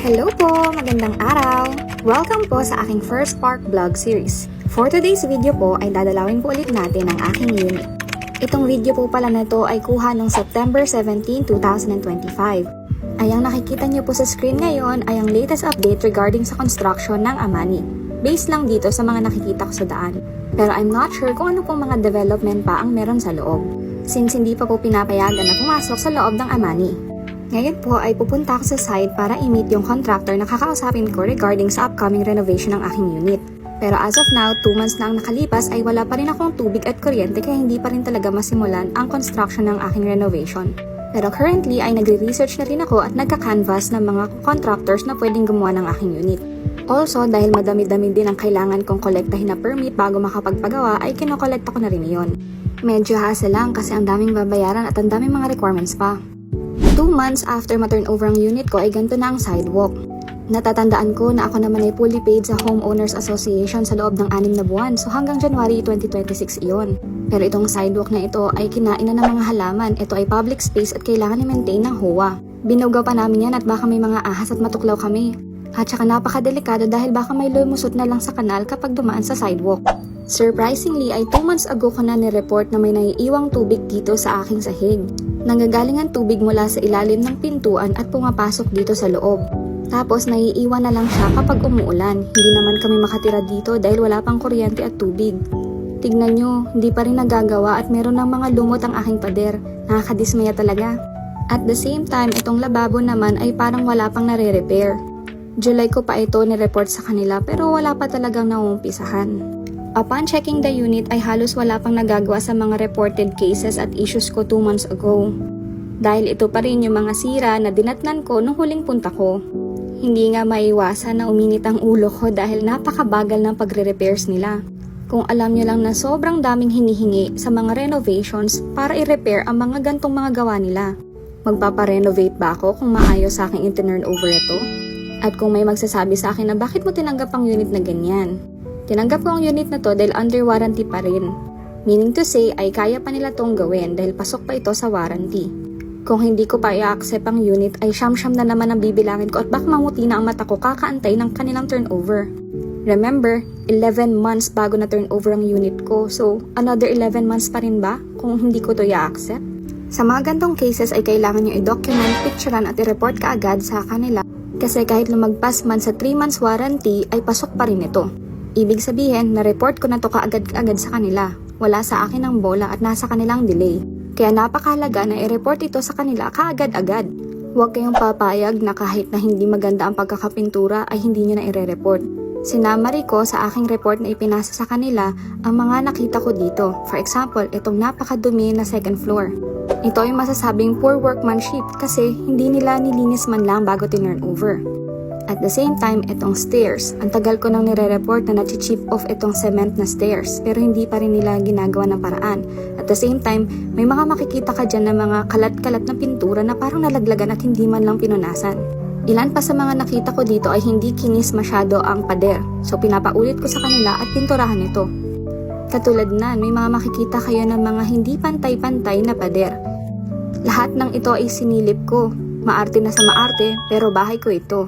Hello po! Magandang araw! Welcome po sa aking first Spark Vlog series. For today's video po ay dadalawin po ulit natin ang aking unit. Itong video po pala na to ay kuha noong September 17, 2025. Ay ang nakikita nyo po sa screen ngayon ay ang latest update regarding sa construction ng Amani. Based lang dito sa mga nakikita ko sa daan. Pero I'm not sure kung ano pong mga development pa ang meron sa loob. Since hindi pa po pinapayagan na pumasok sa loob ng Amani. Ngayon po ay pupunta ako sa site para i-meet yung contractor na kakausapin ko regarding sa upcoming renovation ng aking unit. Pero as of now, 2 months na ang nakalipas ay wala pa rin akong tubig at kuryente kaya hindi pa rin talaga masimulan ang construction ng aking renovation. Pero currently ay nagre-research na rin ako at nagka-canvas ng mga contractors na pwedeng gumawa ng aking unit. Also, dahil madami-dami din ang kailangan kong kolektahin na permit bago makapagpagawa ay kinokolekta ko na rin iyon. Medyo hassle lang kasi ang daming babayaran at ang daming mga requirements pa. 2 months after ma-turn over ang unit ko ay ganito na ang sidewalk. Natatandaan ko na ako naman ay fully paid sa Homeowners Association sa loob ng 6 na buwan, so hanggang January 2026 iyon. Pero itong sidewalk na ito ay kinain na ng mga halaman. Ito ay public space at kailangan i-maintain ng HOA. Binugaw pa namin yan at baka may mga ahas at matuklaw kami. At saka napakadelikado dahil baka may lumusot na lang sa kanal kapag dumaan sa sidewalk. Surprisingly ay 2 months ago ko na ni-report na may naiiwang tubig dito sa aking sahig. Nanggagaling ang tubig mula sa ilalim ng pintuan at pumapasok dito sa loob. Tapos naiiwan na lang siya kapag umuulan. Hindi naman kami makatira dito dahil wala pang kuryente at tubig. Tignan nyo, hindi pa rin nagagawa at meron ng mga lumot ang aking pader. Nakakadismaya talaga. At the same time, itong lababo naman ay parang wala pang nare-repair. July ko pa ito ni-report sa kanila pero wala pa talagang nauumpisahan. Upon checking the unit ay halos wala pang nagagawa sa mga reported cases at issues ko 2 months ago. Dahil ito pa rin yung mga sira na dinatnan ko nung huling punta ko. Hindi nga maiwasan na uminit ang ulo ko dahil napakabagal ng pagre-repairs nila. Kung alam nyo lang na sobrang daming hinihingi sa mga renovations para i-repair ang mga gantong mga gawa nila. Magpaparenovate ba ako kung maayos sa aking i-turn over ito? At kung may magsasabi sa akin na bakit mo tinanggap ang unit na ganyan? Tinanggap ko ang unit na to dahil under warranty pa rin. Meaning to say ay kaya pa nila tong gawin dahil pasok pa ito sa warranty. Kung hindi ko pa i-accept ang unit ay siyam-siyam na naman ang bibilangin ko at baka mamuti na ang mata ko kakaantay ng kanilang turnover. Remember, 11 months bago na turnover ang unit ko, so another 11 months pa rin ba kung hindi ko to i-accept? Sa mga gantong cases ay kailangan nyo i-document, picturean at i-report ka agad sa kanila kasi kahit lumagpas man sa 3 months warranty ay pasok pa rin ito. Ibig sabihin, na-report ko na to kaagad-agad sa kanila. Wala sa akin ang bola at nasa kanilang delay. Kaya napakahalaga na i-report ito sa kanila kaagad-agad. Huwag kayong papayag na kahit na hindi maganda ang pagkakapintura ay hindi nyo na i-report. Sinamari ko sa aking report na ipinasa sa kanila ang mga nakita ko dito. For example, itong napakadumi na second floor. Ito ay masasabing poor workmanship kasi hindi nila nilinis man lang bago tinurn over. At the same time, itong stairs. Ang tagal ko nang nire-report na nachi-chip off itong cement na stairs pero hindi pa rin nila ginagawa ng paraan. At the same time, may mga makikita ka dyan na mga kalat-kalat na pintura na parang nalaglagan at hindi man lang pinunasan. Ilan pa sa mga nakita ko dito ay hindi kinis masyado ang pader. So pinapaulit ko sa kanila at pinturahan ito. Katulad na, may mga makikita kayo ng mga hindi pantay-pantay na pader. Lahat ng ito ay sinilip ko. Maarte na sa maarte pero bahay ko ito.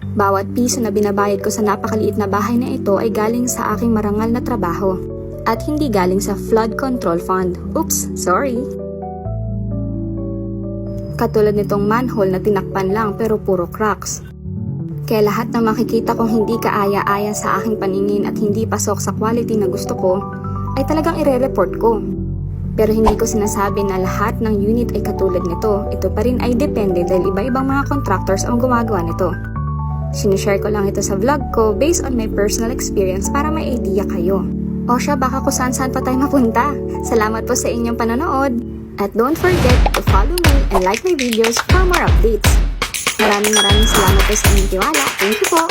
Bawat piso na binabayad ko sa napakaliit na bahay na ito ay galing sa aking marangal na trabaho at hindi galing sa flood control fund. Oops, sorry. Katulad nitong manhole na tinakpan lang pero puro cracks. Kaya lahat ng makikita kong hindi kaaya-aya sa aking paningin at hindi pasok sa quality na gusto ko ay talagang ire-report ko. Pero hindi ko sinasabi na lahat ng unit ay katulad nito. Ito pa rin ay depende dahil iba-ibang mga contractors ang gumagawa nito. Sinishare ko lang ito sa vlog ko based on my personal experience para may idea kayo. O siya, baka kung saan-saan pa tayo mapunta. Salamat po sa inyong panonood. At don't forget to follow me and like my videos for more updates. Maraming salamat po sa inyong tiwala. Thank you po!